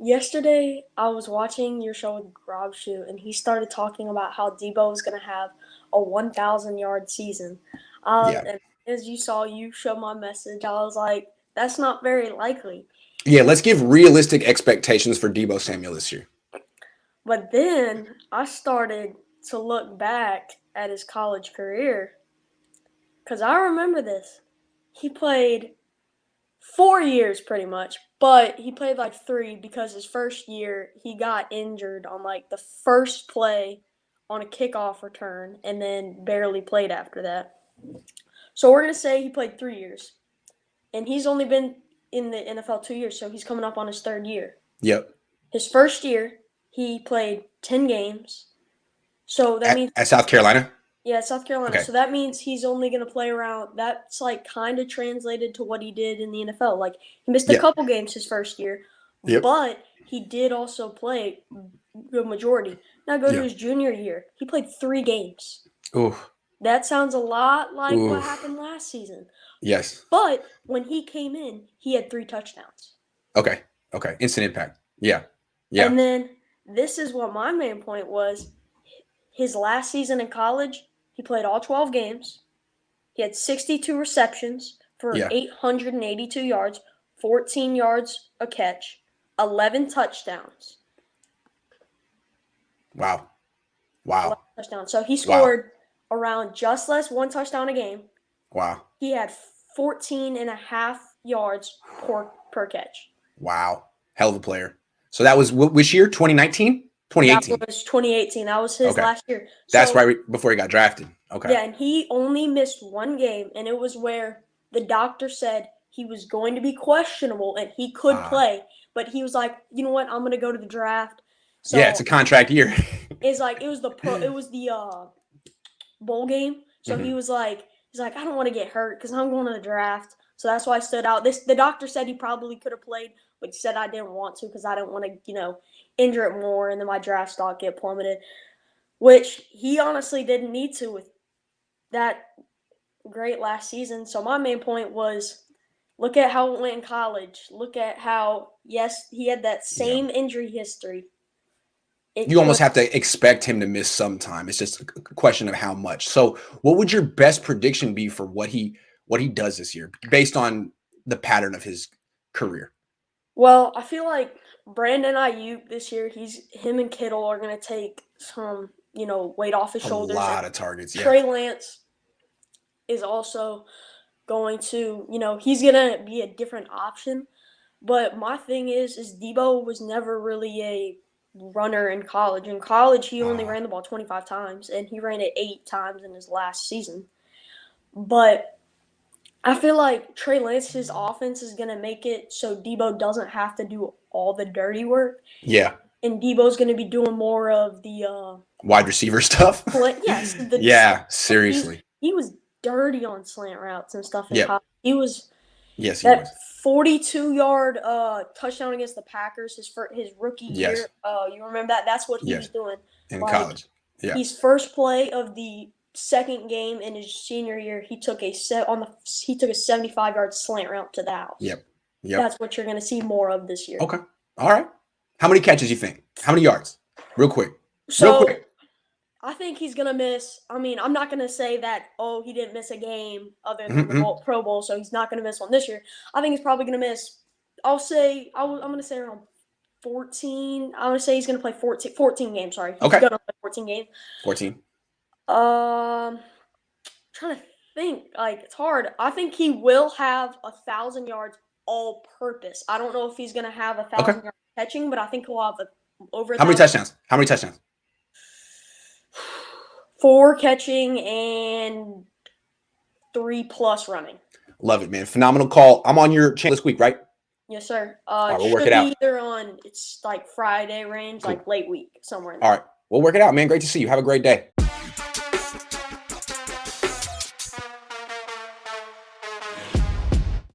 yesterday I was watching your show with Rob Shu, and he started talking about how Deebo was going to have a 1,000-yard season. Yeah. And as you saw, you showed my message. I was like, that's not very likely. Yeah, let's give realistic expectations for Deebo Samuel this year. But then I started to look back at his college career because I remember this. He played 4 years pretty much, but he played like 3 because his first year he got injured on like the first play on a kickoff return and then barely played after that. So we're going to say he played 3 years. And he's only been in the NFL 2 years, so he's coming up on his third year. Yep. His first year, he played 10 games. So that means At South Carolina? Yeah, South Carolina. Okay. So that means he's only going to play around. That's like kind of translated to what he did in the NFL. Like he missed a couple games his first year, but he did also play the majority. Now go to his junior year. He played 3 games. Oof. That sounds a lot like what happened last season. Yes. But when he came in, he had 3 touchdowns. Okay. Instant impact. Yeah. And then this is what my main point was. His last season in college, he played all 12 games. He had 62 receptions for 882 yards, 14 yards a catch, 11 touchdowns. Wow. 11 touchdowns. So he scored around just less 1 touchdown a game. Wow. He had 14 and a half yards per catch. Wow. Hell of a player. So that was which year? 2019? 2018. That was 2018. That was his last year. So, that's right before he got drafted. Okay. Yeah, and he only missed 1 game, and it was where the doctor said he was going to be questionable and he could play, but he was like, you know what, I'm going to go to the draft. So, yeah, it's a contract year. It was the bowl game. So he was like, I don't want to get hurt because I'm going to the draft. So that's why I stood out. The doctor said he probably could have played, but he said I didn't want to because I didn't want to, injure it more and then my draft stock get plummeted, which he honestly didn't need to with that great last season. So my main point was, look at how it went in college. Look at how, yes, he had that same injury history. You almost have to expect him to miss some time. It's just a question of how much. So what would your best prediction be for what he does this year based on the pattern of his career? Well, I feel like Brandon Ayuk this year, him and Kittle are going to take some, weight off his shoulders. A lot of targets, Trey Lance is also going to, he's going to be a different option. But my thing is Deebo was never really a runner in college. In college, he only ran the ball 25 times, and he ran it 8 times in his last season. But I feel like Trey Lance's offense is going to make it so Deebo doesn't have to do all the dirty work. Yeah. And Deebo's going to be doing more of the wide receiver stuff. Yes. Seriously. He was dirty on slant routes and stuff. He was. Yes, he was. 42-yard touchdown against the Packers, his rookie year. You remember that? That's what he was doing in college. Yeah. His first play of the second game in his senior year, he took a 75-yard slant route to the house. Yep. That's what you're going to see more of this year. Okay. All right. How many catches you think? How many yards? Real quick. I think he's going to miss. I mean, I'm not going to say that, he didn't miss a game other than the Pro Bowl, so he's not going to miss one this year. I think he's probably going to miss, I'm going to say around 14. I'm going to say he's going to play 14 games, sorry. He's going to play 14 games. 14. Trying to think. It's hard. I think he will have 1,000 yards all purpose. I don't know if he's going to have 1,000 yards catching, but I think he'll have over 1,000. How many touchdowns? 4 catching and 3+ running. Love it, man. Phenomenal call. I'm on your channel this week, right? Yes, sir. We'll work it out. Either on, it's like Friday range, like late week, somewhere in there. All right. We'll work it out, man. Great to see you. Have a great day.